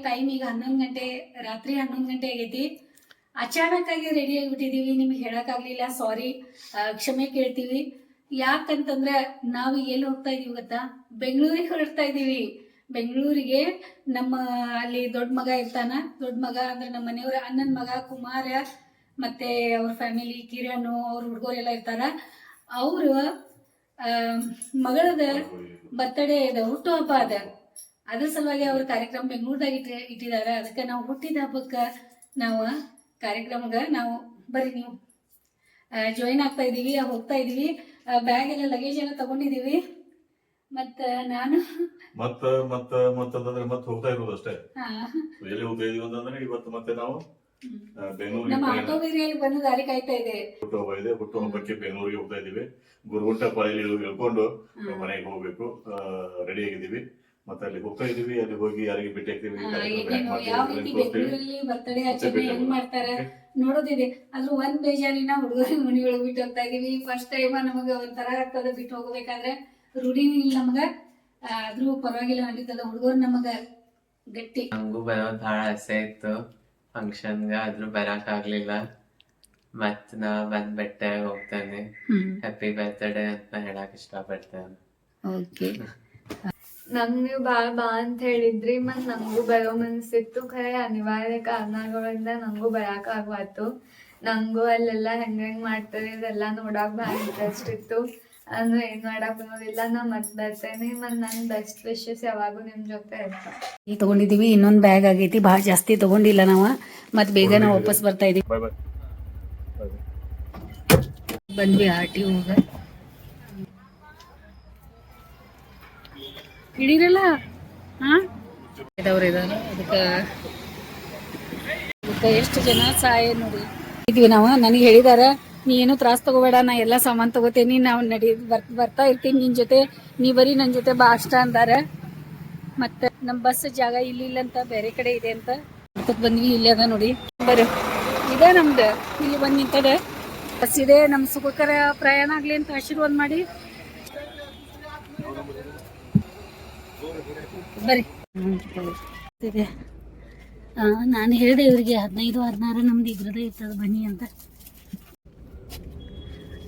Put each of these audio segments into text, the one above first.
Time ಈಗ 11 ಗಂಟೆ, ರಾತ್ರಿ 11 ಗಂಟೆ ಆಗೈತಿ. ಅಚಾನಕ್ ಆಗಿ ರೆಡಿ ಆಗಿಬಿಟ್ಟಿದೀವಿ. ನಿಮ್ಗೆ ಹೇಳಕ್ಕಾಗ್ಲಿಲ್ಲ, ಸಾರಿ, ಕ್ಷಮೆ ಕೇಳ್ತೀವಿ. ಯಾಕಂತಂದ್ರೆ ನಾವು ಎಲ್ಲಿ ಹೋಗ್ತಾ ಇದೀವಿ ಗೊತ್ತಾ? ಬೆಂಗಳೂರಿಗೆ ಹೊರಡ್ತಾ ಇದೀವಿ. ಬೆಂಗಳೂರಿಗೆ ನಮ್ಮ ಅಲ್ಲಿ ದೊಡ್ಡ ಮಗ ಇರ್ತಾನ. ದೊಡ್ಡ ಮಗ ಅಂದ್ರೆ ನಮ್ಮ ಮನೆಯವರ ಅಣ್ಣನ ಮಗ ಕುಮಾರ, ಮತ್ತೆ ಅವ್ರ ಫ್ಯಾಮಿಲಿ ಕಿರಣ್, ಅವ್ರ ಹುಡುಗರೆಲ್ಲ ಇರ್ತಾರ. ಅವ್ರ ಮಗಳದ ಬರ್ತಡೇ ಅದ, ಹುಟ್ಟು ಹಬ್ಬ ಅದ. ಅದ್ರ ಸಲುವಾಗಿ ಅವ್ರ ಕಾರ್ಯಕ್ರಮ ಬೆಂಗಳೂರದಾಗ ಇಟ್ಟಿದಾರ. ಅದಕ್ಕೆ ನಾವು ಹುಟ್ಟಿದ ಹಬ್ಬಕ್ಕೆ ನಾವು ಕಾರ್ಯಕ್ರಮಗ ನಾವು ಬರ್ರಿ ನೀವು ಜಾಯಿನ್ ಆಗ್ತಾ ಇದೀವಿ, ಹೋಗ್ತಾ ಇದೀವಿ. ಬ್ಯಾಗ್ ಎಲ್ಲ ಲಗೇಜ್ ಎಲ್ಲ ತಗೊಂಡಿದೀವಿ. ಮತ್ತ ನಾನು ಮತ್ತಂದ್ರೆ ಮತ್ತೆ ಹೋಗ್ತಾ ಇರೋದು ಅಷ್ಟೇ. ಎಲ್ಲಿ ಹೋಗ್ತಾ ಇದೀವಿ ಅಂತಂದ್ರೆ ಇವತ್ತು ಮತ್ತೆ ನಾವು ನಮ್ಮ ಆಟೋ ಬೇರೆ ಬಂದು ದಾರಿ ಕಾಯ್ತಾ ಇದೆ. ಹುಟ್ಟುಹಬ್ಬ ಇದೆ, ಹುಟ್ಟುಹಬ್ಬಕ್ಕೆ ಬೆಂಗಳೂರಿಗೆ ಹೋಗ್ತಾ ಇದೀವಿ. ಗುರುಗುಂಟ ಪಾಳಿಯಲ್ಲಿ ಹೇಳ್ಕೊಂಡು ಮನೆಗೆ ಹೋಗ್ಬೇಕು. ರೆಡಿ ಆಗಿದೀವಿ. ಮತ್ತೆ ಅಲ್ಲಿ ಹೋಗ್ತಾ ಇದೀವಿ. ಅಲ್ಲಿ ಹೋಗಿ ಯಾರಿಗೆ ಭೇಟಿ ಆಗ್ತೀವಿ, ಯಾವ ರೀತಿ ಬೆಂಗಳೂರಲ್ಲಿ ಬರ್ತಡೇ ಆಚರಣೆ ಹೆಂಗ್ ಮಾಡ್ತಾರೆ ನೋಡೋದಿದೆ. ಅದ್ರ ಒಂದ್ ಬೇಜಾರಿನ ಹುಡುಗರಿಗೆ ಮನಿ ಒಳಗೆ ಬಿಟ್ಟು ಹೋಗ್ತಾ ಇದೀವಿ. ಫಸ್ಟ್ ಟೈಮ್ ನಮಗ ಒಂಥರ ಆಗ್ತದ ಬಿಟ್ಟು ಹೋಗ್ಬೇಕಾದ್ರೆ. ರೂಢಿನೂ ಇಲ್ಲ ನಮಗ, ಆದ್ರೂ ಪರವಾಗಿಲ್ಲ ನಡೀತದ. ಹುಡುಗರು ನಮಗ ಗಟ್ಟಿ. ನಂಗೂ ಬರೋದ್ ಭಾಳ ಆಸೆ ಇತ್ತು ಫಂಕ್ಷನ್ಗೆ, ಆದ್ರೂ ಬರಕ್ ಆಗ್ಲಿಲ್ಲ. ಮತ್ ನಾ ಬಂದ್ ಬೆಟ್ಟ ಹೋಗ್ತೇನೆ. ಹ್ಯಾಪಿ ಬರ್ತ್ಡೇ ಅಂತ ಹೇಳಕ್ ಇಷ್ಟಪಡ್ತೇನೆ. ಓಕೆ, ನಂಗೆ ಬಾ ಅಂತ ಹೇಳಿದ್ರಿ. ಮತ್ ನಂಗೂ ಬರೋ ಮನ್ಸಿತ್ತು. ಖರೆ ಅನಿವಾರ್ಯ ಕಾರಣಗಳಿಂದ ನಂಗೂ ಬರಾಕ್ ಆಗ್ವಾತು. ನಂಗೂ ಅಲ್ಲೆಲ್ಲ ಹೆಂಗ್ ಮಾಡ್ತಾರೆ ಇದೆಲ್ಲ ನೋಡಕ್ ಭಾಳ ಇಂಟ್ರೆಸ್ಟ್ ಇತ್ತು. ಅಂದ್ರೆ ಏನ್ ಮಾಡಕ್ ಅನ್ನೋದಿಲ್ಲ. ನಾ ಮತ್ ಬರ್ತೇನೆ. ಮತ್ ನನ್ ಬೆಸ್ಟ್ ವಿಶಸ್ ಯಾವಾಗೂ ನಿಮ್ ಜೊತೆ ಇರ್ತಾವ. ಈಗ ತಗೊಂಡಿದೀವಿ. ಇನ್ನೊಂದ್ ಬ್ಯಾಗ್ ಆಗೈತಿ, ಭಾಳ ಜಾಸ್ತಿ ತಗೊಂಡಿಲ್ಲ ನಾವು. ಮತ್ ಬೇಗ ನಾವು ವಾಪಸ್ ಬರ್ತಾ ಇದೀವಿ. ಬಂದ್ವಿ ಆರ್ಟಿ ಹೋಗ. ಹಿಡೀರಲ್ಲ ಇದಾರೆ. ಅದಕ್ಕೆ ಎಷ್ಟು ಜನ ಸಹಾಯ ನೋಡಿ ಇದ್ವಿ ನಾವು. ನನಗೆ ಹೇಳಿದಾರ, ನೀ ಏನು ತ್ರಾಸ ತಗೋಬೇಡ, ನಾ ಎಲ್ಲ ಸಾಮಾನು ತಗೋತೇನಿ, ನಾವು ಬರ್ತಾ ಇರ್ತೀನಿ ನಿನ್ ಜೊತೆ, ನೀ ಬರೀ ನನ್ನ ಜೊತೆ ಬಾ ಅಷ್ಟ ಅಂದಾರ. ಮತ್ತೆ ನಮ್ಮ ಬಸ್ ಜಾಗ ಇಲ್ಲ ಅಂತ ಬೇರೆ ಕಡೆ ಇದೆ ಅಂತ ಬಂದ್ವಿ. ಇಲ್ಲಿ ಅದ ನೋಡಿ, ಬರ್ರಿ, ಇದೆ ನಮ್ದು. ಇಲ್ಲಿ ಬಂದು ನಿಂತದ ಬಸ್ ಇದೆ. ನಮ್ ಸುಖಕರ ಪ್ರಯಾಣ ಆಗ್ಲಿ ಅಂತ ಆಶೀರ್ವಾದ ಮಾಡಿ ಬರ್ರಿ. ನಾನು ಹೇಳಿದೆ ಇವ್ರಿಗೆ 15-16 ನಮ್ದು ಇದ್ರದೇ ಇರ್ತದ ಬನ್ನಿ ಅಂತ.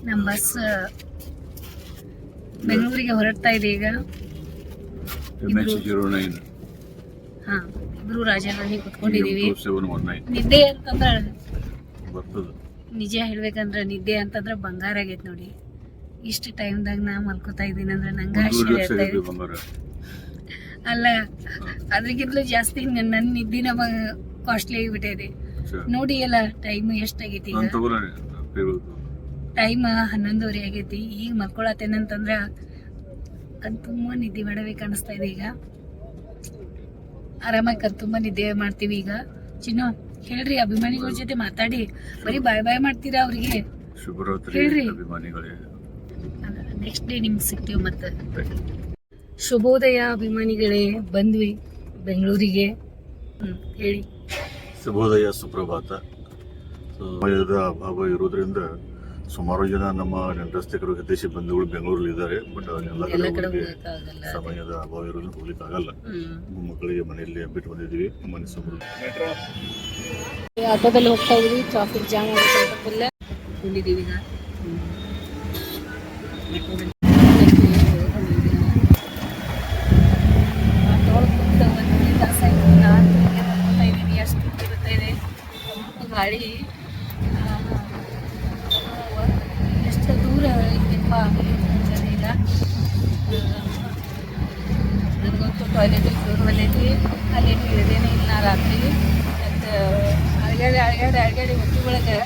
ನಮ್ಮ ಬಸ್ ಬೆಂಗಳೂರಿಗೆ ಹೊರಡ್ತಾ ಇದೆ ಈಗ. ಇಬ್ರು ರಾಜಧಾನಿ ಕುತ್ಕೊಂಡಿದೀವಿ. ನಿದ್ದೆ ಅಂತಂದ್ರ ನಿಜ ಹೇಳ್ಬೇಕಂದ್ರ ನಿದ್ದೆ ಅಂತಂದ್ರ ಬಂಗಾರ ಆಗೈತ್ ನೋಡಿ. ಇಷ್ಟು ಟೈಮ್ದಾಗ ನಾ ಮಲ್ಕೋತಾ ಇದ್ದೀನಿ ಅಂದ್ರೆ ನಂಗ ಅಲ್ಲ, ಅದ್ರಕ್ಕಿಂತಲೂ ಜಾಸ್ತಿ ನನ್ನ ನಿದ್ದಿನ ಕಾಸ್ಟ್ಲಿ ಆಗಿಬಿಟ್ಟಿದೆ ನೋಡಿ. ಎಲ್ಲ ಟೈಮ್ ಎಷ್ಟಾಗೈತಿ ಈಗ? ಟೈಮ್ 11:30 ಆಗೈತಿ. ಈಗ ಮಲ್ಕೊಳತ್ತೇನಂತಂದ್ರ ಕಣ್ತುಂಬ ನಿದ್ದೆ ಮಾಡಬೇಕು ಅನಿಸ್ತಾ ಇದೆ. ಈಗ ಆರಾಮಾಗಿ ಕಣ್ತುಂಬ ನಿದ್ದೆ ಮಾಡ್ತೀವಿ. ಈಗ ಚಿನ್ನು ಹೇಳ್ರಿ, ಅಭಿಮಾನಿಗಳ ಜೊತೆ ಮಾತಾಡಿ. ಬರೀ ಬಾಯ್ ಬಾಯ್ ಮಾಡ್ತೀರಾ ಅವ್ರಿಗೆ? ಹೇಳ್ರಿ, ನೆಕ್ಸ್ಟ್ ಡೇ ನಿಮ್ಗೆ ಸಿಗ್ತೀವಿ. ಮತ್ತೆ ಶುಭೋದಯ ಅಭಿಮಾನಿಗಳೇ, ಬಂದ್ವಿ ಬೆಂಗಳೂರಿಗೆ. ಹೇಳಿ. ಶುಭೋದಯ, ಸುಪ್ರಭಾತ. ಸಮಯದ ಅಭಾವ ಇರೋದ್ರಿಂದ ಸುಮಾರು ಜನ ನಮ್ಮ ನೆಂಟಸ್ಥಿಕರು ಹಿತೈಷಿ ಬಂಧುಗಳು ಬೆಂಗಳೂರಲ್ಲಿ ಇದ್ದಾರೆ. ಬಟ್ ಎಲ್ಲ ಕಡೆ ಸಮಯದ ಅಭಾವ ಇರೋದ್ರಿಂದ ಹೋಗ್ಲಿಕ್ಕೆ ಆಗಲ್ಲ. ಮಕ್ಕಳಿಗೆ ಮನೆಯಲ್ಲಿ ಬಿಟ್ಟು ಬಂದಿದ್ದೀವಿ. ಮನೆ ಸುಮಾರು ಆಟೋದಲ್ಲಿ ಹೋಗ್ತಾ ಇದೀವಿ. ಟ್ರಾಫಿಕ್ ಜಾಮ್ ಆಗುತ್ತೆ. ಬಂದಿದ್ದೀವಿ ಈಗ. ಗಾಡಿ ಎಷ್ಟು ದೂರ ಇದೆಪ್ಪ ಈಗ. ನನಗಂತೂ ಟಾಯ್ಲೆಟಿಗೆ ದೂರ ಬಂದೈತಿ. ಅಲ್ಲೇನು ಇಳಿದೇನೆ ಇಲ್ಲ ರಾತ್ರಿ. ಮತ್ತು ಅಳಗಾಡಿ ಹೊಟ್ಟೆ ಒಳಗೆ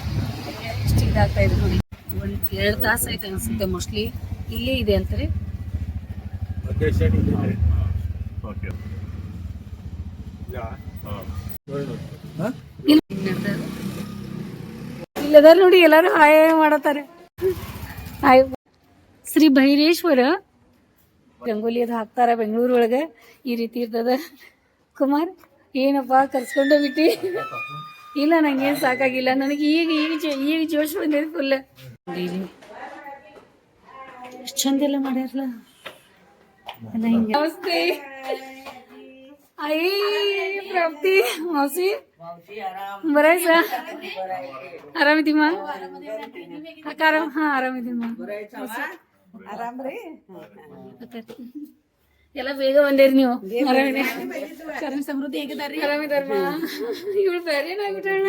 ಎಷ್ಟು ಇದಾಗ್ತಾ ಇದೆ ನೋಡಿ. 1-2 ತಾಸು ಆಯ್ತು ಅನಿಸುತ್ತೆ ಮೋಸ್ಟ್ಲಿ. ಇಲ್ಲೇ ಇದೆ ಅಂತಾರೆ. ಇಲ್ಲದಾರ ನೋಡಿ, ಎಲ್ಲಾರು ಹಾಯ್ ಮಾಡತಾರೆ. ಶ್ರೀ ಭೈರೇಶ್ವರ ರಂಗೋಲಿ ಅದು ಹಾಕ್ತಾರ ಬೆಂಗಳೂರು ಒಳಗೆ. ಈ ರೀತಿ ಇರ್ತದ. ಕುಮಾರ್, ಏನಪ್ಪ ಕರ್ಸ್ಕೊಂಡೇ ಬಿಟ್ಟಿ? ಇಲ್ಲ, ನಂಗೇನು ಸಾಕಾಗಿಲ್ಲ. ನನಗೆ ಈಗ ಜೋಶ್ ಬಂದಿದೆ ಫುಲ್. ಎಷ್ಟು ಚಂದೆಲ್ಲ ಮಾಡ್ಯಾರಲ್ಲ. ನಮಸ್ತೆ. ಪ್ರಾಪ್ತಿ ಮಾವಸಿ ಬರಾಯ್ಸ ಆರಾಮಿದ್ದೀಮ್ಮ ಅಕ್ಕ ಆರಾಮಿದ್ದೀಮ್ಮ ಎಲ್ಲ ಬೇಗ ಬಂದೇರಿ ನೀವು ಆರಾಮಿದೆ ಕರಣ್ ಸಮೃದ್ಧಿ ಹೇಗಿದಾರಿ ಆರಾಮಿದಾರಮ್ಮ ಇವಳು ಬೇರೆ ಏನಾಗ್ಬಿಟ್ಟಣ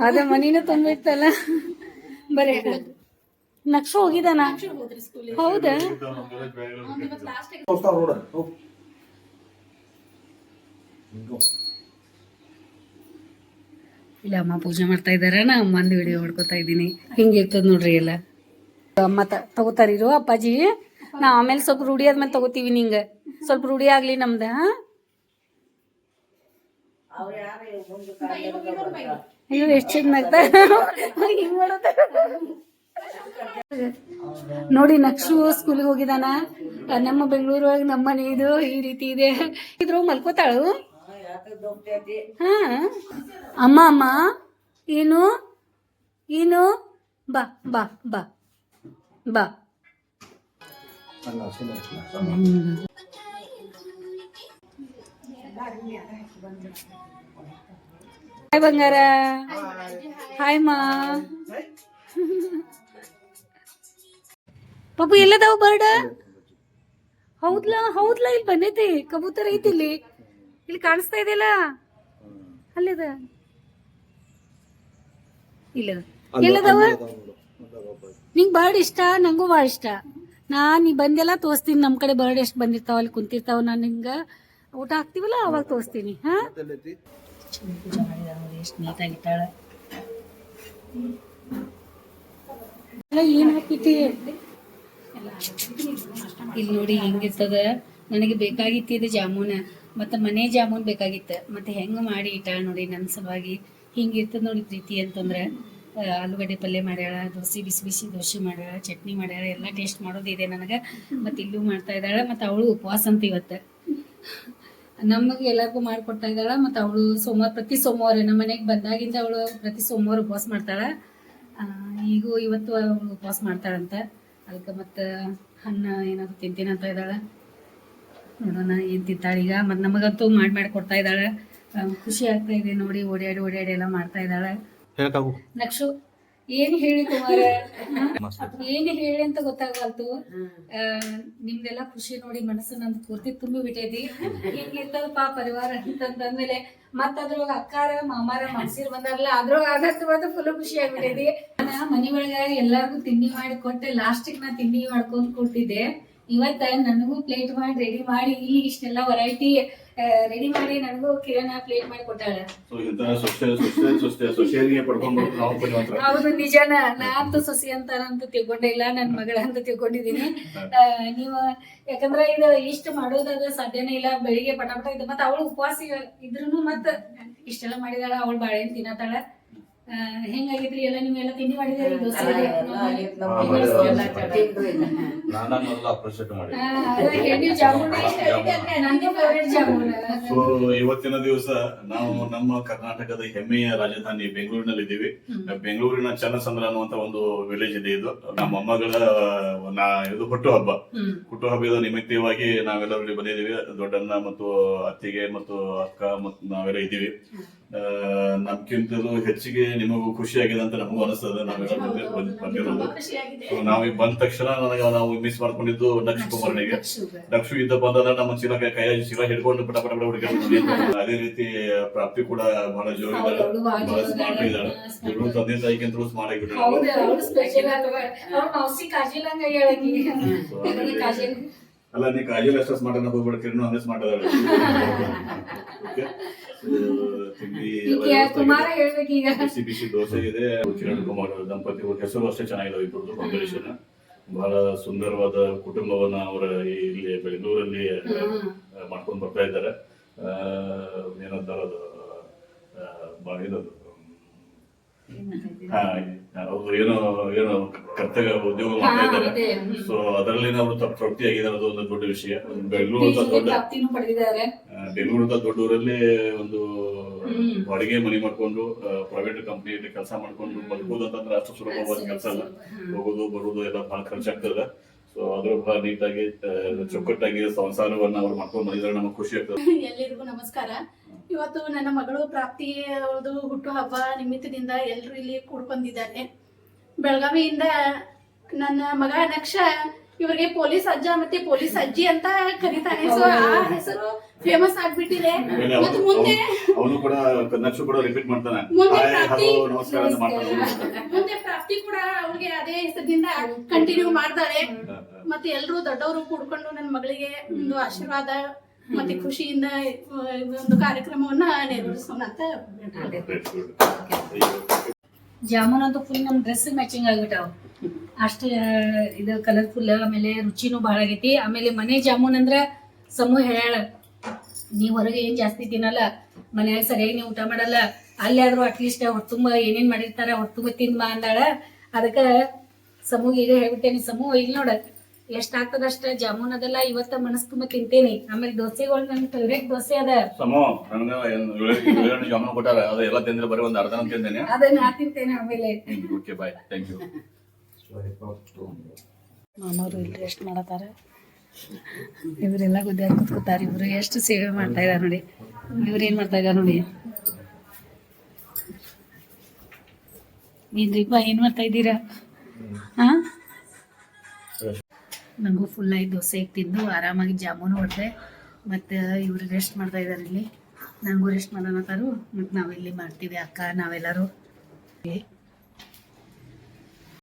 ಅದ ಮನಿನ ತಂದ್ಬಿಡ್ತಲ್ಲ ಬರೇ ನಕ್ಷು ಹೋಗಿದಾನ ಹೌದಾ ಇಲ್ಲ ಅಮ್ಮ ಪೂಜೆ ಮಾಡ್ತಾ ಇದಾರ ನಾ ಅಮ್ಮಂದು ವಿಡಿಯೋ ಹೊಡ್ಕೊತಾ ಇದ್ದೀನಿ ಹಿಂಗಿರ್ತದ ನೋಡ್ರಿ ಎಲ್ಲ ಅಮ್ಮ ತಗೋತಾರಿರು ಅಪ್ಪಾಜಿ ನಾ ಆಮೇಲೆ ಸ್ವಲ್ಪ ರೂಢಿ ಆದ್ಮೇಲೆ ತಗೋತೀವಿ ನಿಂಗ ಸ್ವಲ್ಪ ರೂಢಿ ಆಗ್ಲಿ ನಮ್ದ ಅಯ್ಯೋ ಎಷ್ಟ್ ಚಂದ ಹಿಂಗ್ ಮಾಡೋದ ನೋಡಿ ನಕ್ಷು ಸ್ಕೂಲಿಗೆ ಹೋಗಿದಾನ ನಮ್ಮ ಬೆಂಗಳೂರೊಳಗೆ ನಮ್ಮ ಮನೆ ಇದು ಈ ರೀತಿ ಇದೆ ಇದ್ರ ಮಲ್ಕೋತಾಳು ಹಾ ಅಮ್ಮ ಅಮ್ಮ ಏನು ಏನು ಬಾ ಬಾ ಬಾ ಬಾ ಹಾಯ್ ಬಂಗಾರ ಹಾಯ್ ಮಾ ಪಾಪು ಎಲ್ಲದಾವ ಬರ್ಡ ಹೌದ್ಲಾ ಹೌದ್ಲಾ ಇಲ್ಲಿ ಬಂದೈತಿ ಕಬೂತರ ಐತಿ ಇಲ್ಲಿ ಕಾಣಿಸ್ತಾ ಇದೆಯಲ್ಲ ಅಲ್ಲದ ಇಲ್ಲದ ಎಲ್ಲದಾವ ನಿಂಗೆ ಬರ್ಡ್ ಇಷ್ಟ ನಂಗೂ ಭಾಳ ಇಷ್ಟ ನೀ ಬಂದೆಲ್ಲ ತೋರಿಸ್ತೀನಿ ನಮ್ಮ ಕಡೆ ಬರ್ಡ್ ಎಷ್ಟು ಬಂದಿರ್ತಾವ ಅಲ್ಲಿ ಕುಂತಿರ್ತಾವ ನಾನು ನಿಂಗೆ ಊಟ ಹಾಕ್ತಿವಲ್ಲ ಅವಾಗ ತೋರಿಸ್ತೀನಿ ಹಾ ಪೂಜೆ ಮಾಡಿದ ನೋಡಿ ಎಷ್ಟು ನೀಟಾಗಿಟ್ಟಾಳ ಎಲ್ಲ ಏನು ಹಾಕಿತಿ ಇಲ್ಲಿ ನೋಡಿ ಹೆಂಗಿರ್ತದ ನನಗೆ ಬೇಕಾಗಿತ್ತು ಇದು ಜಾಮೂನ ಮತ್ತು ಮನೆ ಜಾಮೂನ್ ಬೇಕಾಗಿತ್ತು ಮತ್ತು ಹೆಂಗೆ ಮಾಡಿ ಇಟ್ಟಾಳ ನೋಡಿ ನನ್ನ ಸಲುವಾಗಿ ಹಿಂಗಿರ್ತದ ನೋಡಿ ಪ್ರೀತಿ ಅಂತಂದ್ರೆ ಆಲೂಗಡ್ಡೆ ಪಲ್ಯ ಮಾಡ್ಯಾಳ ದೋಸೆ ಬಿಸಿ ಬಿಸಿ ದೋಸೆ ಮಾಡ್ಯಾಳ ಚಟ್ನಿ ಮಾಡ್ಯಾಳ ಎಲ್ಲ ಟೇಸ್ಟ್ ಮಾಡೋದಿದೆ ನನಗೆ ಮತ್ತು ಇಲ್ಲೂ ಮಾಡ್ತಾ ಇದ್ದಾಳೆ ಮತ್ತು ಅವಳು ಉಪವಾಸ ಅಂತ ಇವತ್ತು ನಮಗೆ ಎಲ್ಲರಿಗೂ ಮಾಡಿಕೊಡ್ತಾ ಇದ್ದಾಳ ಮತ್ತು ಅವಳು ಪ್ರತಿ ಸೋಮವಾರ ನಮ್ಮ ಮನೆಗೆ ಬಂದಾಗಿಂದ ಅವಳು ಪ್ರತಿ ಸೋಮವಾರ ಉಪವಾಸ ಮಾಡ್ತಾಳೆ ಈಗೂ ಇವತ್ತು ಅವಳು ಉಪವಾಸ ಮಾಡ್ತಾಳಂತ ಅದಕ್ಕೆ ಮತ್ತು ಹಣ್ಣ ಏನಾದ್ರು ತಿಂತೀನಿ ಅಂತ ಇದ್ದಾಳೆ ನೋಡೋಣ ಏನು ತಿಂತಾಳೆ ಈಗ ಮತ್ತು ನಮಗಂತೂ ಮಾಡಿ ಕೊಡ್ತಾ ಇದ್ದಾಳೆ ಖುಷಿ ಆಗ್ತಾ ಇದೆ ನೋಡಿ ಓಡಾಡಿ ಎಲ್ಲ ಮಾಡ್ತಾ ಇದ್ದಾಳೆ ನಕ್ಷು ಏನ್ ಹೇಳಿ ಕುಮಾರ ಏನ್ ಹೇಳಿ ಅಂತ ಗೊತ್ತಾಗಲ್ತು ನಿಮ್ದೆಲ್ಲ ಖುಷಿ ನೋಡಿ ಮನಸ್ಸು ನಂದು ಪೂರ್ತಿ ತುಂಬಿ ಬಿಟ್ಟೈತಿ ಹಿಂಗಿರ್ತದಪ್ಪ ಪರಿವಾರ ಅಂತಂದ್ಮೇಲೆ ಮತ್ತ ಅದ್ರೊಳಗ ಅಕ್ಕಾರ ಮಾಮಾರ ಮನ್ಸಿರ್ ಬಂದಾರಲ್ಲ ಅದ್ರೊಳಗ ಆದಷ್ಟು ಫುಲ್ ಖುಷಿ ಆಗ್ಬಿಟ್ಟೈತಿ ಮನಿ ಒಳಗ ಎಲ್ಲಾರ್ಗು ತಿಂಡಿ ಮಾಡಿ ಕೊಟ್ಟೆ ಲಾಸ್ಟಿಗೆ ನಾ ತಿಂಡಿ ಮಾಡ್ಕೊಂಡ್ ಕೊಟ್ಟಿದ್ದೆ ಇವತ್ತ ನನಗೂ ಪ್ಲೇಟ್ ಮಾಡಿ ರೆಡಿ ಮಾಡಿ ಇಲ್ಲಿ ಇಷ್ಟೆಲ್ಲ ವೆರೈಟಿ ರೆಡಿ ಮಾಡಿ ನನಗೂ ಕಿರಣ ಪ್ಲೇಟ್ ಮಾಡಿ ಕೊಟ್ಟಾಳ ಹೌದು ನಿಜಾನ ನಾನಂತೂ ಸೊಸಿ ಅಂತ ತಿಳ್ಕೊಂಡೇ ಇಲ್ಲ ನನ್ನ ಮಗಳ ಅಂತ ತಿಳ್ಕೊಂಡಿದೀನಿ ನೀವು ಯಾಕಂದ್ರೆ ಇದು ಇಷ್ಟ ಮಾಡೋದಾದ್ರೆ ಸಾಧ್ಯನೇ ಇಲ್ಲ ಬೆಳಿಗ್ಗೆ ಪಟಾಪಟ ಇದ್ದ ಮತ್ತೆ ಅವಳು ಉಪವಾಸ ಇದ್ರುನು ಮತ್ತ ಇಷ್ಟೆಲ್ಲ ಮಾಡಿದಾಳ ಅವಳು ಬಾಳೆಹಣ್ಣು ತಿನ್ನತಾಳ ಹೆಂಗಾಗಿದ್ರಿ ಎಲ್ಲ ನೀವೆಲ್ಲ ತಿಂಡಿ ಮಾಡಿದಾರಿ ದೋಸೆ ಇವತ್ತಿನ ದಿವಸ ನಾವು ನಮ್ಮ ಕರ್ನಾಟಕದ ಹೆಮ್ಮೆಯ ರಾಜಧಾನಿ ಬೆಂಗಳೂರಿನಲ್ಲಿ ಇದ್ದೀವಿ. ಬೆಂಗಳೂರಿನ ಚನ್ನಸಂದ್ರ ಅನ್ನುವಂತ ಒಂದು ವಿಲೇಜ್ ಇದೆ. ಇದು ನಮ್ಮ ಮೊಮ್ಮಗಳ ಇದು ಹುಟ್ಟುಹಬ್ಬದ ನಿಮಿತ್ತವಾಗಿ ನಾವೆಲ್ಲರೂ ಇಲ್ಲಿ ಬಂದಿದ್ದೀವಿ. ದೊಡ್ಡಣ್ಣ ಮತ್ತು ಅತ್ತಿಗೆ ಮತ್ತು ಅಕ್ಕ ಮತ್ತು ನಾವೆಲ್ಲ ಇದ್ದೀವಿ. ನಮ್ಗಿಂತಲೂ ಹೆಚ್ಚಿಗೆ ನಿಮಗೂ ಖುಷಿ ಆಗಿದೆ ಅಂತ ನಮಗೂ ಅನಿಸ್ತದೆ. ನಾವೆಲ್ಲ ಬಂದಿರೋದು ನಾವೀಗ ಬಂದ ತಕ್ಷಣ ನಾವು ಮಿಸ್ ಮಾಡ್ಕೊಂಡಿದ್ದು ನಕ್ಷ ಕುಮಾರನಿಗೆ. ನಕ್ಷು ಇದ್ದ ಬಂದ ನಮ್ಮ ಕೈಯ ಚೀಲ ಹಿಡ್ಕೊಂಡು ಪಟ ಹುಡುಗಿ. ಅದೇ ರೀತಿ ಪ್ರಾಪ್ತಿ ಕೂಡ ಬಹಳ ಜೋರಿದ್ದಾರೆ, ಬಹಳ ಸ್ಮಾರ್ಟ್ ಇದ್ದಾಳೆ. ಇವರು ತಂದೆ ತಾಯಿಗಿಂತಲೂ ಸ್ಮಾರ್ಟ್ ಆಗಿಬಿಟ್ಟಾರೆ. ಅಲ್ಲ ನೀ ಕಾಜಲ್ ಅಷ್ಟ ಸ್ಮಾರ್ಟ್ ಅನ್ನೋ ಹೋಗ್ಬೇಡ, ಕಿರಣ್ ಹಂಗೆ ಸ್ಮಾರ್ಟ್ ಅದಾಳೆ. ಬಿಸಿ ಬಿಸಿ ದೋಸೆ ಇದೆ. ಕಿರಣ್ ಕುಮಾರ್ ದಂಪತಿ ಹೆಸರು ಅಷ್ಟೇ ಚೆನ್ನಾಗಿದಾವೆ. ಇಬ್ಬರದು ಕಾಂಬಿನೇಷನ್ ಬಹಳ ಸುಂದರವಾದ ಕುಟುಂಬವನ್ನ ಅವರ ಇಲ್ಲಿ ಬೆಂಗಳೂರಲ್ಲಿ ಮಾಡ್ಕೊಂಡು ಬರ್ತಾ ಇದ್ದಾರೆ. ಏನಂತಾರ ಅದು ಅವರು ಏನೋ ಕರ್ತವ್ಯ ಉದ್ಯೋಗ ಮಾಡ್ತಾ ಇದ್ದಾರೆ. ಸೊ ಅದರಲ್ಲಿ ಅವರು ತೃಪ್ತಿ ಆಗಿದ್ದಾರೆ. ಅದು ಒಂದು ದೊಡ್ಡ ವಿಷಯ. ಬೆಂಗಳೂರು ದೊಡ್ಡ ಊರಲ್ಲಿ ಒಂದು ಬಾಡಿಗೆ ಮನಿ ಮಾಡ್ಕೊಂಡು ಪ್ರೈವೇಟ್ ಕಂಪ್ನಿಯಲ್ಲಿ ಕೆಲಸ ಮಾಡ್ಕೊಂಡು ಬದುಕೋದು ಅಂತಂದ್ರೆ ಅಷ್ಟು ಸುಲಭವಾದ ಕೆಲಸ ಅಲ್ಲ. ಹೋಗೋದು ಬರೋದು ಎಲ್ಲ ಬಹಳ ಖರ್ಚಾಗ್ತದೆ. ಸೊ ಅದ್ರ ಬಹಳ ನೀಟಾಗಿ ಚೊಕ್ಕಟ್ಟಾಗಿ ಸಂಸಾರವನ್ನ ಅವ್ರು ಮಾಡ್ಕೊಂಡು ಬಂದಿದ್ರೆ ನಮಗೆ ಖುಷಿ ಆಗ್ತದೆ. ಎಲ್ಲರಿಗೂ ನಮಸ್ಕಾರ. ಇವತ್ತು ನನ್ನ ಮಗಳು ಪ್ರಾಪ್ತಿ ಅವ್ರದ್ದು ಹುಟ್ಟು ಹಬ್ಬ ನಿಮಿತ್ತದಿಂದ ಎಲ್ಲರೂ ಇಲ್ಲಿ ಕೂಡ್ಕೊಂಡಿದ್ದಾರೆ. ಬೆಳಗಾವಿಯಿಂದ ನನ್ನ ಮಗ ನಕ್ಷ ಇವರಿಗೆ ಪೊಲೀಸ್ ಅಜ್ಜ ಮತ್ತೆ ಪೊಲೀಸ್ ಅಜ್ಜಿ ಅಂತ ಕರೀತಾನೆ. ಸೊ ಆ ಹೆಸರು ಫೇಮಸ್ ಆಗ್ಬಿಟ್ಟಿದೆ. ಮತ್ತು ಮುಂದೆ ಅವನು ಕೂಡ ನಕ್ಷು ಕೂಡ ರಿಪೀಟ್ ಮಾಡ್ತಾನೆ, ಮುಂದೆ ಹಾಯ್ ಪ್ರಾಪ್ತಿ ಹಲೋ ನಮಸ್ಕಾರ ಅಂತ ಮಾಡ್ತಾನೆ. ಮುಂದೆ ಪ್ರಾಪ್ತಿ ಕೂಡ ಅವ್ರಿಗೆ ಅದೇ ಹೆಸರಿನಿಂದ ಕಂಟಿನ್ಯೂ ಮಾಡ್ತಾಳೆ. ಮತ್ತೆ ಎಲ್ಲರೂ ದೊಡ್ಡವರು ಕೂಡ್ಕೊಂಡು ನನ್ನ ಮಗಳಿಗೆ ಒಂದು ಆಶೀರ್ವಾದ ಮತ್ತೆ ಖುಷಿಯಿಂದ ಒಂದು ಕಾರ್ಯಕ್ರಮವನ್ನ ನೆರವೇರಿಸೋಣ ಅಂತ. ಜಾಮೂನ್ ಅಂತೂ ಫುಲ್ ನಮ್ಮ ಡ್ರೆಸ್ ಮ್ಯಾಚಿಂಗ್ ಆಗ್ಬಿಟ್ಟಾವ. ಅಷ್ಟು ಇದು ಕಲರ್ಫುಲ್, ಆಮೇಲೆ ರುಚಿನೂ ಭಾಳ ಆಗೈತಿ. ಆಮೇಲೆ ಮನೆ ಜಾಮೂನ್ ಅಂದ್ರೆ ಸಮೂಹ ಹೇಳ್ಯಾಳ, ನೀವು ಹೊರಗೆ ಏನು ಜಾಸ್ತಿ ತಿನ್ನಲ್ಲ, ಮನ್ಯಾಗ ಸರಿಯಾಗಿ ನೀವು ಊಟ ಮಾಡಲ್ಲ, ಅಲ್ಲಿ ಆದ್ರೂ ಅಟ್ಲೀಸ್ಟ್ ಹೊರ್ತುಂಬ ಏನೇನು ಮಾಡಿರ್ತಾರ ಹೊರ್ತುಂಬ ತಿಂದ್ ಬಾ ಅಂದಾಳ. ಅದಕ್ಕೆ ಸಮೂಹ ಈಗ ಹೇಳ್ಬಿಟ್ಟೇನಿ. ಸಮೂಹ ಈಗ ನೋಡ ಎಷ್ಟ್ ಆಗ್ತದ ಅಷ್ಟ ಜಾಮೂನ್ ಅದೆಲ್ಲ ಇವತ್ತ ಮನಸ್ ತುಂಬ ತಿಂತೇನಿ. ಆಮೇಲೆ ದೋಸೆಗಳು ನನ್ ಫೇವ್ರೇಟ್ ದೋಸೆ ಅದ, ಸಮೋ ನನಗೆ ಜಾಮೂನ್ ಕೊಟ್ಟಾರ, ಅದು ಎಲ್ಲ ತಿಂದ್ರೆ ಬರೀ ಒಂದು ಅರ್ಧ ತಿಂತೇನೆ. ಅದನ್ನ ನಾ ತಿಂತೇನೆ. ಆಮೇಲೆ ಓಕೆ ಬಾಯ್, ಥ್ಯಾಂಕ್ ಯು. ಮಾಮವ್ರು ಇಲ್ಲಿ ರೆಸ್ಟ್ ಮಾಡತಾರ, ಇವರೆಲ್ಲ ಗುದ್ದಾಡಿ ಕೂತ್ಕೋತಾರ. ಇವ್ರು ಎಷ್ಟು ಸೇವೆ ಮಾಡ್ತಾ ಇದಾರ ನೋಡಿ. ಇವ್ರು ಏನ್ ಮಾಡ್ತಾ ಇದಾರ ನೋಡಿ. ಏನ್ರಿಪ್ಪ ಏನ್ ಮಾಡ್ತಾ ಇದ್ದೀರಾ? ಹಾ, ನಂಗೂ ಫುಲ್ ಆಗಿ ದೋಸೆ ತಿಂದು ಆರಾಮಾಗಿ ಜಾಮೂನು ಹೊಡೆದೆ. ಮತ್ತು ಇವರು ರೆಸ್ಟ್ ಮಾಡ್ತಾ ಇದ್ದಾರೆ ಇಲ್ಲಿ, ನನಗೂ ರೆಸ್ಟ್ ಮಾಡೋಣತಾರು. ಮತ್ತು ನಾವಿಲ್ಲಿ ಮಾಡ್ತೀವಿ ಅಕ್ಕ ನಾವೆಲ್ಲರೂ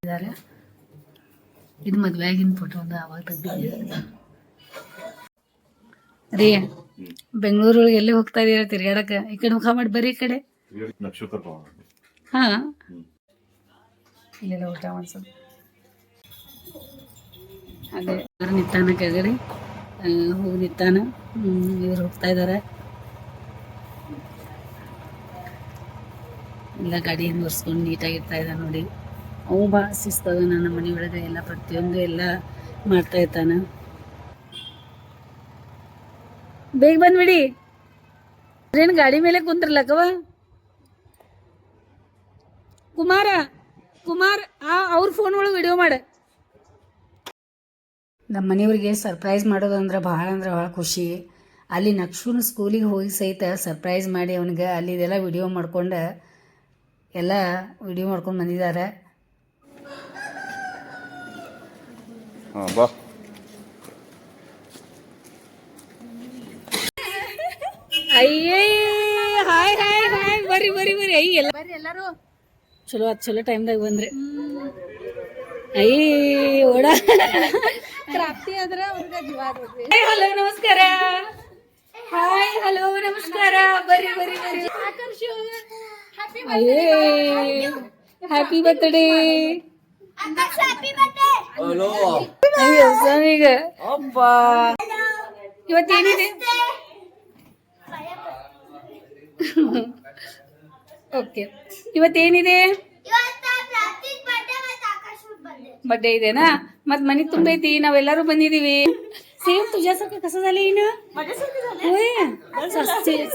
ಇದ್ದಾರೆ. ಇದು ಮದುವೆ ಆಗಿನ ಫೋಟೋ ಒಂದು ಅವಾಗ ತೆಗ್ದಿದ್ದೆ ರೀ. ಬೆಂಗಳೂರೊಳಗೆ ಎಲ್ಲಿ ಹೋಗ್ತಾ ಇದೀರ ತಿರ್ಗಾಡಕ್ಕೆ? ಈ ಕಡೆ ಮುಖ ಮಾಡಿ ಬರ್ರಿ ಈ ಕಡೆ. ಹಾ, ಇಲ್ಲೆಲ್ಲ ಊಟ ಮಾಡ್ಸೋದು. ಅದೇ ನಿತ್ತಾನ ಕೆಳಗಡೆ ಹೋಗಿ ನಿತ್ತಾನ. ಇವ್ರು ಹೋಗ್ತಾ ಇದ್ದಾರೆ. ಎಲ್ಲ ಗಾಡಿಯಿಂದ ಒರೆಸ್ಕೊಂಡು ನೀಟಾಗಿರ್ತಾ ಇದ್ದಾನೆ ನೋಡಿ. ಅವು ಭಾಳ ಶಿಸ್ತದ. ನನ್ನ ಮನೆ ಒಳಗೆ ಎಲ್ಲ ಪ್ರತಿಯೊಂದು ಎಲ್ಲ ಮಾಡ್ತಾ ಇರ್ತಾನ. ಬೇಗ ಬಂದ್ಬಿಡಿ. ಏನು ಗಾಡಿ ಮೇಲೆ ಕುಂತ್ರಲ್ಲಕ್ಕವ ಕುಮಾರ್ ಅವ್ರ ಫೋನ್ ಒಳಗೆ ವಿಡಿಯೋ ಮಾಡ. ನಮ್ಮ ಮನೆಯವ್ರಿಗೆ ಸರ್ಪ್ರೈಸ್ ಮಾಡೋದು ಅಂದ್ರೆ ಭಾಳ ಖುಷಿ. ಅಲ್ಲಿ ನಕ್ಷುನ ಸ್ಕೂಲಿಗೆ ಹೋಗಿ ಸಹಿತ ಸರ್ಪ್ರೈಸ್ ಮಾಡಿ ಅವನಿಗೆ ಅಲ್ಲಿದೆಲ್ಲ ವಿಡಿಯೋ ಮಾಡ್ಕೊಂಡು ಬಂದಿದ್ದಾರೆ. ಅಯ್ಯೇ ಹಾಯ್ ಹಾಯ್ ಹಾಯ್, ಬರ್ರಿ ಅಯ್ಯ ಎಲ್ಲರೂ ಚಲೋ ಟೈಮ್ದಾಗ ಬಂದ್ರೆ. ಅಯ್ಯ ಓಡ ಪ್ರಾಪ್ತಿ ಆದ್ರ ಹಲೋ ನಮಸ್ಕಾರ. ಹಾಯ್ ಹಲೋ ನಮಸ್ಕಾರ. ಬರ್ರಿ ಅಯ್ಯೇ ಹ್ಯಾಪಿ ಬರ್ತ್ಡೇ. ಅಯ್ಯೋ ಸ್ವಾಮಿಗ ಇವತ್ತೇನಿದೆ? ಓಕೆ, ಇವತ್ತೇನಿದೆ? बर्थडे ಇದೆನಾ? मत मनी ತುಂಬೈತಿ, ನಾವೆಲ್ಲರೂ ಬಂದಿದೀವಿ. सेम तुझ्यासारखं कसं झालं इन? होय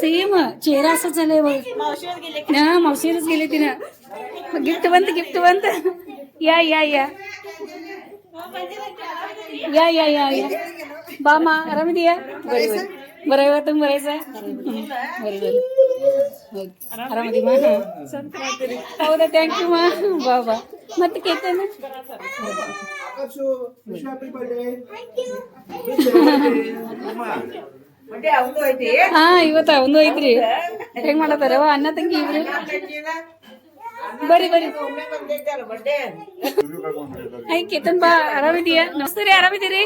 सेम चेहरा असं झालंय बघ. मावशीवरच गेले तिनं. गिफ्ट बंत या या या या या या या बामा आरामिदीया? बरं ಇವತ್ತು ಬರೈಸ ಆರಾಮದಿ ಮಾ? ಹೌದಾ, ಥ್ಯಾಂಕ್ ಯು ಮಾ. ಬಾ ಮತ್ತೆ ಕೇಳ್ತೇನೆ. ಹಾ, ಇವತ್ತ ಒಂದು ಐತ್ರಿ. ಹೆಂಗ್ ಮಾಡತಾರವ ಅಣ್ಣ ತಂಗಿ ಇವ್ರು? ಬರ್ರಿ ಐ ಕೇತನ್ ಬಾ. ಆರಾಮಿದೀಯಾ? ನಮಸ್ತೆ ರೀ, ಆರಾಮಿದ್ದೀರಿ?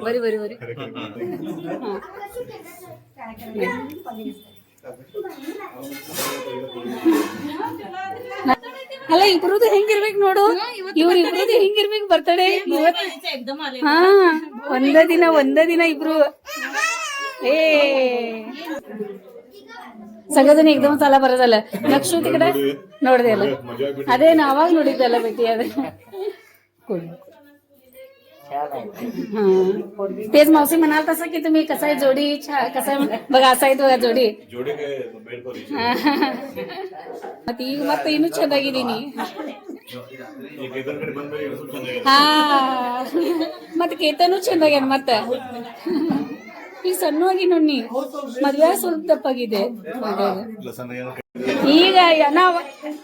ಬರ್ರಿ ಅಲ್ಲ, ಇಬ್ರದ್ದು ಹೆಂಗಿರ್ಬೇಕು ನೋಡು. ಇವ್ರಿಬ್ರದ್ದು ಹೆಂಗಿರ್ಬೇಕು ಬರ್ತಡೆ ಇವತ್ತು. ಹಾ, ಒಂದ ದಿನ ಇಬ್ರು. ಏ सगळेजण एकदमच आला. बरं झालं. नक्षू तिकडे ನೋಡಿದೆ ಅಲ್ಲ, ಅದೇ ನಾವಾಗ ನೋಡಿದ್ದಲ್ಲ ಭೇಟಿ. ಅದೇ तेच मावशी म्हणाल तसं की तुम्ही कसं आहे जोडी कसं आहे बघा असं आहेत बघा जोडी ती मग ಇನ್ನೂ ಚಂದಾಗಿದ್ದೀನಿ ಹಾ ಮತ್ತೆ ಕೇತನು ಚಂದಾಗ್ಯಾನ ಮತ್ತೆ ಈಗ ಸಣ್ಣವಾಗಿ ನೋಡಿ ಮದ್ವೆ ಸ್ವಲ್ಪ ತಪ್ಪಾಗಿದೆ ಈಗ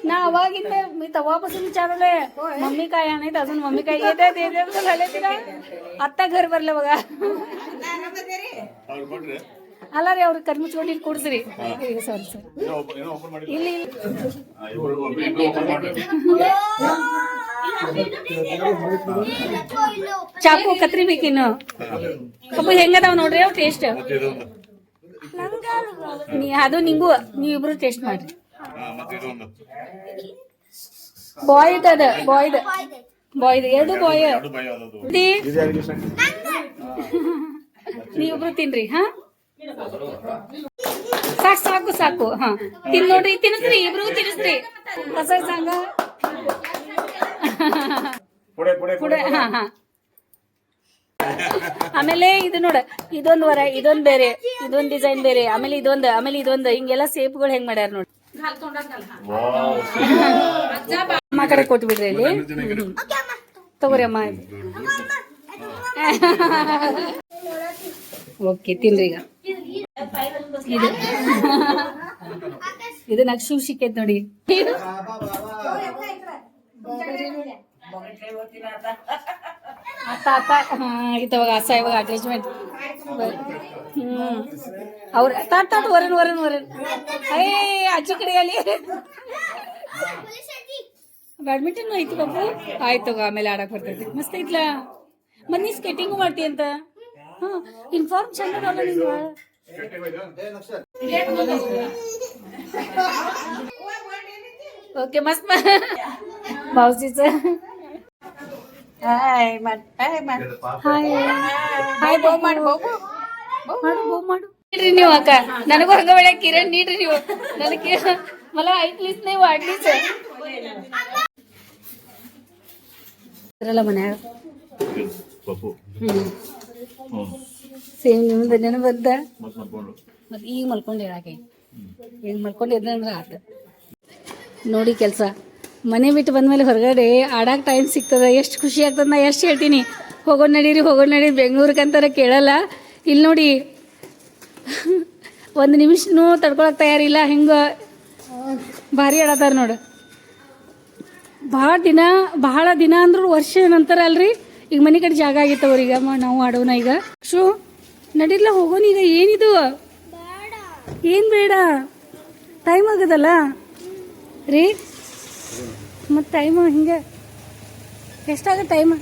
ना अवागिंद मी तेव्हापासून विचारले मम्मी काय आणायचं अजून मम्मी काय येतात झाले तिला आता घर भरलं बघा ಅಲ್ಲ ರೀ ಅವ್ರಿಗೆ ಕರ್ಮಿಚ್ಕೊಂಡು ಇಲ್ಲಿ ಕೂಡ್ಸ್ರಿ ಸಾರಿ ಸರ್ ಇಲ್ಲಿ ಚಾಕು ಕತ್ರಿ ಬೇಕಿನ್ನು ಅಪ್ಪ ಹೆಂಗದಾವ್ ನೋಡ್ರಿ ಅವ್ ಟೇಸ್ಟ್ ಅದು ನಿಂಗೂ ನೀವಿಬ್ರು ಟೇಸ್ಟ್ ಮಾಡ್ರಿ ಬಾಯ್ದ್ ಅದ ಬಾಯ್ದ್ ಎರಡು ಬಾಯ್ ನೀವಿಬ್ರು ತಿನ್ರಿ ಹಾ ಸಾಕು ಸಾಕು ಹಾ ತಿನ್ ನೋಡ್ರಿ ತಿನ್ನಿಸ್ರಿ ಇಬ್ರು ತಿನ್ನಿಸ್ರಿ ಕಸ ಸಂಗ ಹಾ ಹಾ ಆಮೇಲೆ ಇದು ನೋಡ ಇದೊಂದು ವರ ಇದೊಂದ್ ಬೇರೆ ಇದೊಂದ್ ಡಿಸೈನ್ ಬೇರೆ ಆಮೇಲೆ ಇದೊಂದು ಹಿಂಗೆಲ್ಲ ಸೇಪ್ಗಳು ಹೆಂಗ್ ಮಾಡ್ಯಾರ ನೋಡಿ ಅಮ್ಮ ಕಡೆ ಕೊಟ್ಟು ಬಿಡ್ರಿ ಇಲ್ಲಿ ತಗೋರಿ ಅಮ್ಮ ಓಕೆ ತಿನ್ರಿ ಈಗ ಇದು ನಕ್ಷು ಸಿಕ್ಕೈತ್ ನೋಡಿ आता इथं बघा असं आहे बघा अटॅचमेंट और तात वरण अरे आजीकडे आली ಬ್ಯಾಡ್ಮಿಂಟನ್ ಐತಿ ಬಾಬು ಆಯ್ತು ಆಮೇಲೆ ಆಡಕ್ ಬರ್ತೈತಿ ಮಸ್ತ್ ಐತ್ಲಾ ಮನ್ನಿ ಸ್ಕೇಟಿಂಗ್ ಮಾಡ್ತಿ ಅಂತ ಹಾ ಇನ್ಫಾರ್ಮ್ ಚಂದ ಅಲ್ಲ ನಿಂಗೆ ओके मस्त मावशीच हाय ಹಾಯ್ ಬೋ ಮಾಡು ನೀಡ್ರಿ ನೀವು ಅಕ್ಕ ನನಗೂ ಹಂಗ ಒಳ್ಳೆ ಕಿರಣ್ ನೀಡ್ರಿ ನೀವು ನನಗೆ मला ऐकलीच नाही वाढलीच ಮನ್ಯಾಗ ಸೇಮ್ ನಿಮ್ದು ನೆನ ಬಂದ ಮತ್ತೆ ಈಗ ಮಲ್ಕೊಂಡು ಹೇಳಾಕೆ ಈಗ ಮಲ್ಕೊಂಡು ಎದ್ರಂದ್ರೆ ಆತ ನೋಡಿ ಕೆಲಸ ಮನೆ ಬಿಟ್ಟು ಬಂದ್ಮೇಲೆ ಹೊರಗಡೆ ಆಡಾಕ ಟೈಮ್ ಸಿಗ್ತದ ಎಷ್ಟು ಖುಷಿ ಆಗ್ತದ ನಾ ಎಷ್ಟು ಹೇಳ್ತೀನಿ ಹೋಗೋಣ ನಡೀರಿ ಬೆಂಗಳೂರಿಗೆ ಅಂತಾರೆ ಕೇಳಲ್ಲ ಇಲ್ಲಿ ನೋಡಿ ಒಂದು ನಿಮಿಷನೂ ತಡ್ಕೊಳಕ್ ತಯಾರಿಲ್ಲ ಹಿಂಗೆ ಭಾರಿ ಆಡತಾರ ನೋಡು ಭಾಳ ದಿನ ಅಂದ್ರೂ ವರ್ಷ ನಂತರ ಅಲ್ರಿ ಈಗ ಮನೆ ಕಡೆ ಜಾಗ ಆಗಿತ್ತವ್ರೀಗ ನಾವು ಆಡೋಣ ಈಗ ಶೂ ನಡೀರ್ಲ ಹೋಗೋಣ ಈಗ ಏನಿದು ಏನು ಬೇಡ ಟೈಮ್ ಆಗದಲ್ಲ ರೀ ಮತ್ತು ಟೈಮ್ ಹಿಂಗೆ ಎಷ್ಟಾಗ ಟೈಮ್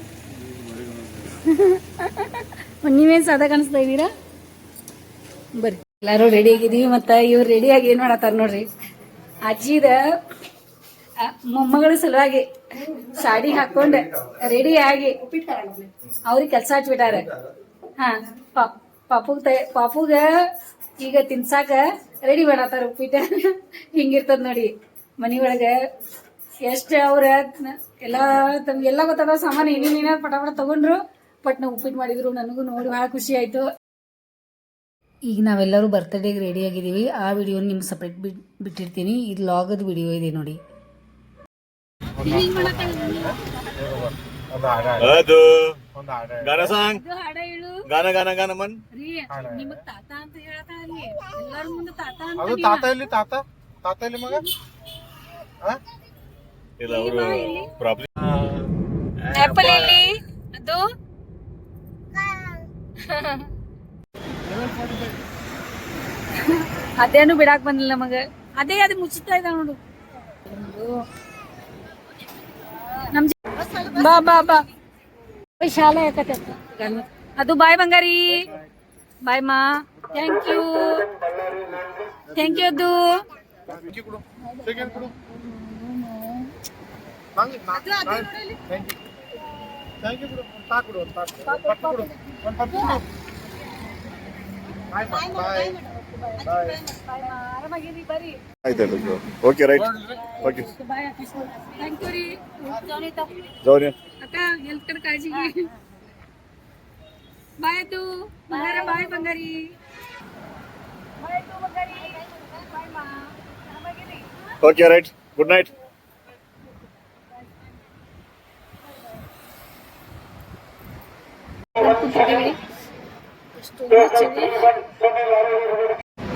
ನೀವೇನು ಸಾದ ಕಾಣಿಸ್ತಾ ಇದ್ದೀರಾ ಬರ್ರಿ ಎಲ್ಲರೂ ರೆಡಿ ಆಗಿದ್ದೀವಿ ಮತ್ತು ಇವ್ರು ರೆಡಿಯಾಗಿ ಏನು ಮಾಡತ್ತಾರ ನೋಡ್ರಿ ಅಜ್ಜಿದ ಮೊಮ್ಮಗಳ ಸಲುವಾಗಿ ಸಾಡಿ ಹಾಕೊಂಡು ರೆಡಿ ಆಗಿ ಅವ್ರಿಗೆ ಕೆಲಸ ಹಚ್ಬಿಟ್ಟಾರ ಹಾ ಪಾಪುಗ ಈಗ ತಿನ್ಸಾಕ ರೆಡಿ ಮಾಡತ್ತಾರ ಉಪ್ಪಿಟ್ಟ ಹಿಂಗಿರ್ತದ ನೋಡಿ ಮನಿ ಒಳಗ ಎಷ್ಟು ಅವ್ರ ತಮ್ಗೆಲ್ಲ ಗೊತ್ತದ ಸಾಮಾನು ಏನೇನ ಪಟ ತಗೊಂಡ್ರು ಪಟ್ನ ಉಪ್ಪಿಟ್ಟು ಮಾಡಿದ್ರು ನನಗೂ ನೋಡಿ ಬಹಳ ಖುಷಿ ಆಯ್ತು ಈಗ ನಾವೆಲ್ಲರೂ ಬರ್ತ್ಡೇಗೆ ರೆಡಿ ಆಗಿದ್ದೀವಿ ಆ ವಿಡಿಯೋ ನಿಮ್ಗೆ ಸಪ್ರೇಟ್ ಬಿಟ್ಟಿರ್ತೀನಿ ಇದು ಲಾಗದ ವಿಡಿಯೋ ಇದೆ ನೋಡಿ ಅದು ಗಾನ ಸಾಂಗ್ ಗಾನ ಮನ್ ನಿಮಗ್ ತಾತ ಅಂತ ಹೇಳತಾ ಅಲ್ಲಿ ಎಲ್ಲಾರ ಮುಂದೆ ತಾತ ಅದು ತಾತ ಇಲ್ಲಿ ಮಗ ಇಲ್ಲ ಅವರು ಪ್ರಾಬ್ಲಮ್ ಆಪಲ್ ಇಲ್ಲಿ ಅದು ಅದೇನು ಬಿಡಾಕ್ ಬಂದಿಲ್ಲ ಮಗ ಅದೇ ಅದು ಮುಚ್ಚುತ್ತಾ ಇದ್ದಾವ ನೋಡು ನಮ್ ಬಾ ಶಾಲೆ ಯಾಕತ್ತೆ ಅದು ಬಾಯ್ ಬಂಗಾರಿ ಬಾಯ್ ಮಾ ಥ್ಯಾಂಕ್ ಯು ಅದು ಆಯ್ತು okay right okay thank you ರೀ जाऊन ಅಕ್ಕ ಹೆಲ್ತ್ ಕಡೆ ಕಾಳಜಿ ಬಾಯ್ ಆಯ್ತು ಬಂಗಾರ, ಬಾಯ್ ಬಂಗಾರಿ. Okay right, good night.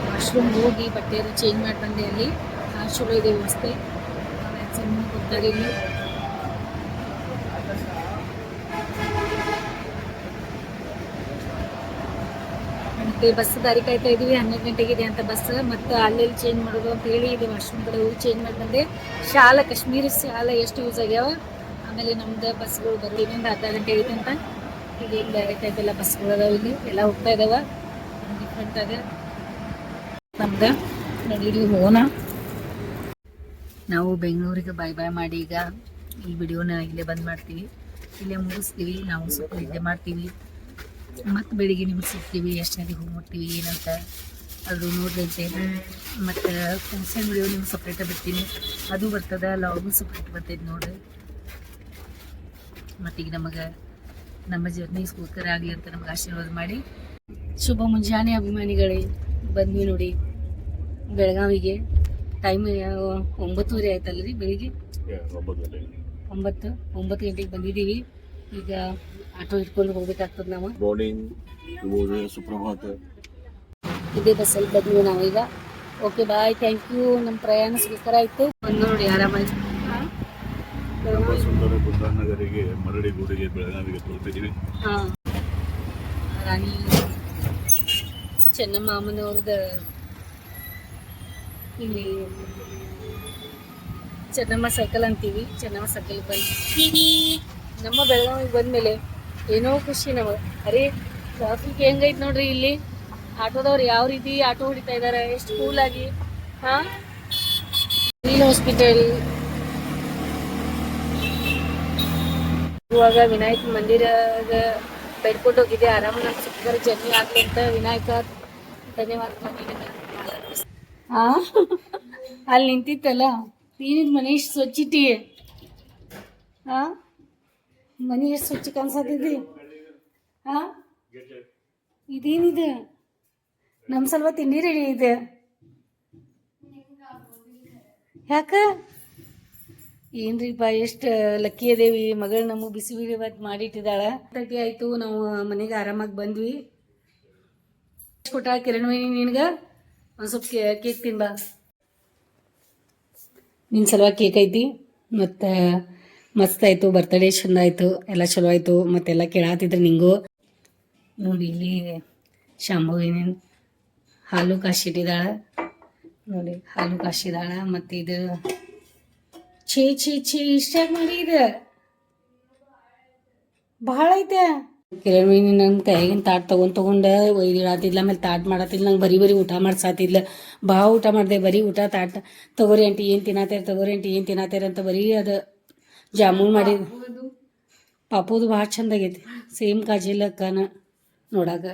Washroom ಹೋಗಿ ಬಟ್ಟೆ ಚೇಂಜ್ ಮಾಡಿ ಬಂದೆ. ಅಲ್ಲಿ ಚಲೋ ಇದೆ ವ್ಯವಸ್ಥೆ. ಗೊತ್ತಾರೆ ಇಲ್ಲಿ ಮತ್ತೆ ಬಸ್ ದಾರಿ ಕಾಯ್ತಾ ಇದೀವಿ. 12 ಗಂಟೆಗೆ ಇದೆ ಅಂತ ಬಸ್. ಮತ್ತೆ ಅಲ್ಲೆಲ್ಲಿ ಚೇಂಜ್ ಮಾಡೋದು ಅಂತ ಹೇಳಿ ಇದು ವಾಶ್ರೂಮ್ ಕಡೆ ಹೋಗಿ ಚೇಂಜ್ ಮಾಡಿ ಬಂದೆ. ಶಾಲ ಕಾಶ್ಮೀರಿ ಶಾಲ ಎಷ್ಟು ಯೂಸ್ ಆಗ್ಯಾವ. ಆಮೇಲೆ ನಮ್ದು ಬಸ್ಗಳು ಬರೋ ಇನ್ನೊಂದು ಅರ್ಧ ಗಂಟೆ ಐತೆ ಅಂತ ಈಗ ಏನು ಡೈರೆಕ್ಟ್ ಆಯ್ತೆಲ್ಲ ಬಸ್ಗಳು ಅದಾವ. ಇಲ್ಲಿ ಎಲ್ಲ ಹೋಗ್ತಾ ಇದಾವ. ಡಿಫ್ರೆಂಟ್ ಅದ ನಮ್ದು. ನಡೀರಿ ಹೋಗೋಣ. ನಾವು ಬೆಂಗಳೂರಿಗೆ ಬಾಯ್ ಬಾಯ್ ಮಾಡಿ ಈಗ ಈ ವಿಡಿಯೋನ ಇಲ್ಲೇ ಬಂದ್ ಮಾಡ್ತೀವಿ, ಇಲ್ಲೇ ಮುಗಿಸ್ತೀವಿ. ನಾವು ಸ್ವಲ್ಪ ನಿದ್ದೆ ಮಾಡ್ತೀವಿ, ಮತ್ತು ಬೆಳಿಗ್ಗೆ ನಿಮ್ಗೆ ಸಿಗ್ತೀವಿ. ಎಷ್ಟು ಗಂಟೆಗೆ ಹೋಗಿ ಮುಟ್ತೀವಿ ಏನಂತ ಅದು ನೋಡ್ದಂತೆ. ಮತ್ತು ಫಂಕ್ಷನ್ ವಿಡಿಯೋ ನಿಮ್ಗೆ ಸಪ್ರೇಟಾಗಿ ಬಿಡ್ತೀನಿ, ಅದು ಬರ್ತದೆ. ಲಾಗು ಸಪ್ರೇಟ್ ಬರ್ತೈತೆ ನೋಡ್ರಿ. ಮತ್ತೀಗ ನಮಗೆ ನಮ್ಮ ಜರ್ನಿ ಸ್ಕೂಕರ್ ಆಗಲಿ ಅಂತ ನಮ್ಗೆ ಆಶೀರ್ವಾದ ಮಾಡಿ. ಶುಭ ಮುಂಜಾನೆ ಅಭಿಮಾನಿಗಳೇ. ಬಂದ್ವಿ ನೋಡಿ ಬೆಳಗಾವಿಗೆ. ಟೈಮ್ 9:30 ಆಯ್ತಲ್ಲ ರೀ ಬೆಳಿಗ್ಗೆ. 9 ಗಂಟೆಗೆ ಬಂದಿದ್ದೀವಿ. ಈಗ ಆಟೋ ಇಟ್ಕೊಂಡು ಹೋಗ್ಬೇಕಾಗ್ತದೆ ನಾವು. ಮಾರ್ನಿಂಗ್, ಸುಪ್ರಭಾತ. ಇದೇ ಬಸ್ಸಲ್ಲಿ ಬಂದ್ವಿ ನಾವೀಗ. Okay bye, thank you. ನಮ್ಮ ಪ್ರಯಾಣ ಸುಖಕರ ಆಯಿತು. ಬಂದು ನೋಡಿ ಆರಾಮಾಗಿ. ನಮ್ಮ ಸುಂದರ ಬುದ್ಧನಗರಿಗೆ, ಮರಡಿಗೂಡಿಗೆ, ಬೆಳಗಾವಿಗೆ ತಲುಪಿದ್ದೀವಿ. ಹಾಂ, ರಾಣಿ ಚೆನ್ನಮ್ಮ ಅಮ್ಮನವ್ರದ್ದು ಇಲ್ಲಿ ಚೆನ್ನಮ್ಮ ಸರ್ಕಲ್ ಅಂತೀವಿ. ಚೆನ್ನಮ್ಮ ಸರ್ಕಲ್ ಬಂದು ನಮ್ಮ ಬೆಳಗಾವಿಗೆ ಬಂದಮೇಲೆ ಏನೋ ಖುಷಿ ನಮಗೆ. ಅರೆ ಟ್ರಾಫಿಕ್ ಹೆಂಗೈತೆ ನೋಡ್ರಿ ಇಲ್ಲಿ. ಆಟೋದವ್ರು ಯಾವ ರೀತಿ ಆಟೋ ಹೊಡಿತಾ ಇದ್ದಾರೆ, ಎಷ್ಟು ಕೂಲಾಗಿ. ಹಾಂ, ಇಲ್ಲಿ ಹಾಸ್ಪಿಟಲ್ ಇವಾಗ ವಿನಾಯಕ ಮಂದಿರದ ಬೇಡ್ಕೊಂಡು ಹೋಗಿದ್ದೆ. ಆರಾಮ ನಮ್ಮ ಸುಖಕರ ಜರ್ನಿ ಆಗಲಿ ಅಂತ ವಿನಾಯಕ ಧನ್ಯವಾದ. ಹಾಂ, ಅಲ್ಲಿ ನಿಂತಿತ್ತಲ್ಲ ಏನಿದ್ ಮನೆ ಎಷ್ಟು ಸ್ವಚ್ಛಿಟಿ. ಹಾಂ, ಮನೆ ಎಷ್ಟು ಸ್ವಚ್ಛ ಕಾಣಿಸತ್ತಿದ್ದಿ. ಹಾಂ, ಇದೇನಿದೆ ನಮ್ಮ ಸಲುವ ತಿಂಡಿ ರೆಡಿ ಇದೆ. ಯಾಕ ಏನ್ರಿಪ್ಪ, ಎಷ್ಟು ಲಕ್ಕಿ ಅದೇವಿ. ಮಗಳು ನಮಗೆ ಬಿಸಿ ಬಿಡಿ ಇವತ್ತು ಮಾಡಿಟ್ಟಿದ್ದಾಳೆ. 30 ಆಯಿತು. ನಾವು ಮನೆಗೆ ಆರಾಮಾಗಿ ಬಂದ್ವಿ. ಕೊಟ್ಟ ಕಿರಣ್ ವೈನಿ ನಿನ್ಗೆ ಒಂದು ಸ್ವಲ್ಪ ಕೇಕ್ ತಿನ್ಬಾ. ನಿನ್ನ ಸಲುವಾಗಿ ಕೇಕ್ ಐತಿ. ಮತ್ತು ಮಸ್ತ್ ಆಯಿತು. ಬರ್ತಡೇ ಚಂದ ಆಯಿತು, ಎಲ್ಲ ಚಲೋ ಆಯಿತು. ಮತ್ತೆಲ್ಲ ಕೇಳಾತಿದ್ರು ನಿಂಗೂ. ನೋಡಿ ಇಲ್ಲಿ ಶಾಂಭವಿನ ಹಾಲು ಕಾಶಿಟ್ಟಿದ್ದಾಳೆ ನೋಡಿ, ಹಾಲು ಕಾಶಿದಾಳೆ. ಮತ್ತು ಇದು ಛೇ ಇಷ್ಟಾಗಿ ಮಾಡಿ. ಇದು ಭಾಳ ಐತೆ. ಕಿರಣ್ ವೈನಿ ನನ್ನ ಕೈಯಾಗಿನ ತಾಟ್ ತೊಗೊಂಡು ಒಯ್ದಿಡಾತಿದ್ಲ. ಆಮೇಲೆ ತಾಟ್ ಮಾಡತ್ತಿಲ್ಲ. ನಂಗೆ ಬರೀ ಊಟ ಮಾಡ್ಸಾತಿದ್ಲ. ಭಾಳ ಊಟ ಮಾಡಿದೆ. ಬರೀ ಊಟ ತಾಟ್ ತೊಗೋರಿ ಆಂಟಿ ಏನು ತಿನ್ನತ್ತೀರ, ತೊಗೋರಿ ಆಂಟಿ ಏನು ತಿನ್ನತ್ತೀರ ಅಂತ ಬರೀ ಅದು ಜಾಮೂನ್ ಮಾಡಿದ. ಪಾಪುದು ಭಾಳ ಚಂದ ಆಗೈತಿ. ಸೇಮ್ ಕಾಜಿಲ್ಲ ಅಕ್ಕನ ನೋಡಾಕ.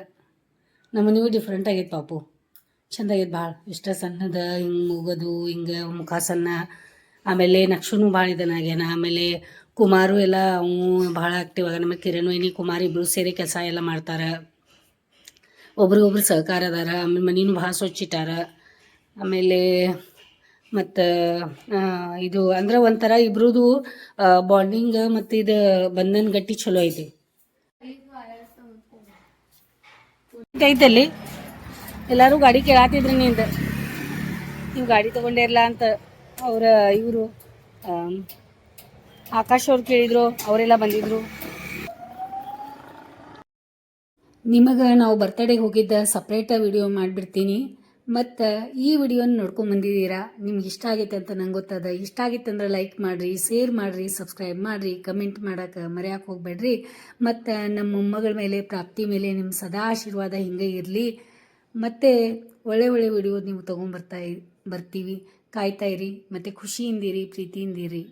ನಮ್ಮ ಮನೆಯೂ ಡಿಫ್ರೆಂಟ್ ಆಗೈತೆ. ಪಾಪು ಚಂದ ಆಗೈತೆ ಭಾಳ. ಇಷ್ಟ ಸಣ್ಣದ ಹಿಂಗೆ ಮೂಗೋದು, ಹಿಂಗೆ ಮುಖ ಸಣ್ಣ. ಆಮೇಲೆ ನಕ್ಷುನು ಭಾಳ ಇದನ್ನಾಗ್ಯಾನ. ಆಮೇಲೆ ಕುಮಾರು ಎಲ್ಲ ಅವು ಭಾಳ ಆ್ಯಕ್ಟಿವ್ ಆಗ. ನಮ್ಮ ಕಿರಣ್ ವೈನಿ ಕುಮಾರ್ ಇಬ್ಬರು ಸೇರಿ ಕೆಲಸ ಎಲ್ಲ ಮಾಡ್ತಾರೆ. ಒಬ್ರಿಗೊಬ್ರು ಸಹಕಾರ ಅದಾರ. ಆಮೇಲೆ ಮನೆಯೂ ಭಾಳ ಸ್ವಚ್ಛ ಇಟ್ಟಾರ. ಆಮೇಲೆ ಮತ್ತು ಇದು ಅಂದ್ರೆ ಒಂಥರ ಇಬ್ರದು ಬಾಂಡಿಂಗ್ ಮತ್ತು ಇದು ಬಂಧನ ಗಟ್ಟಿ ಚಲೋ ಐತಿ. ಐತಲ್ಲಿ ಎಲ್ಲರೂ ಗಾಡಿ ಕೇಳಾತಿದ್ರು ನಿಂದ, ನೀವು ಗಾಡಿ ತೊಗೊಂಡಿರಲ್ಲ ಅಂತ. ಇವರು ಆಕಾಶ್ ಅವ್ರು ಕೇಳಿದ್ರು, ಅವರೆಲ್ಲ ಬಂದಿದ್ರು. ನಿಮಗೆ ನಾವು ಬರ್ತಡೇಗೆ ಹೋಗಿದ್ದ ಸಪ್ರೇಟ ವಿಡಿಯೋ ಮಾಡಿಬಿಡ್ತೀನಿ. ಮತ್ತು ಈ ವಿಡಿಯೋನ ನೋಡ್ಕೊಂಬಂದಿದ್ದೀರಾ. ನಿಮ್ಗೆ ಇಷ್ಟ ಆಗೈತೆ ಅಂತ ನಂಗೆ ಗೊತ್ತದ. ಇಷ್ಟ ಆಗಿತ್ತು ಅಂದ್ರೆ ಲೈಕ್ ಮಾಡಿರಿ, ಶೇರ್ ಮಾಡಿರಿ, ಸಬ್ಸ್ಕ್ರೈಬ್ ಮಾಡಿರಿ, ಕಮೆಂಟ್ ಮಾಡೋಕೆ ಮರೆಯೋಕೆ ಹೋಗ್ಬೇಡ್ರಿ. ಮತ್ತು ನಮ್ಮ ಮೊಮ್ಮಗಳ ಮೇಲೆ, ಪ್ರಾಪ್ತಿ ಮೇಲೆ ನಿಮ್ಮ ಸದಾ ಆಶೀರ್ವಾದ ಹಿಂಗೆ ಇರಲಿ. ಮತ್ತು ಒಳ್ಳೆ ವಿಡಿಯೋ ನೀವು ತೊಗೊಂಬರ್ತೀವಿ. ಕಾಯ್ತಾ ಇರಿ. ಮತ್ತು ಖುಷಿಯಿಂದಿರಿ, ಪ್ರೀತಿಯಿಂದಿರಿ.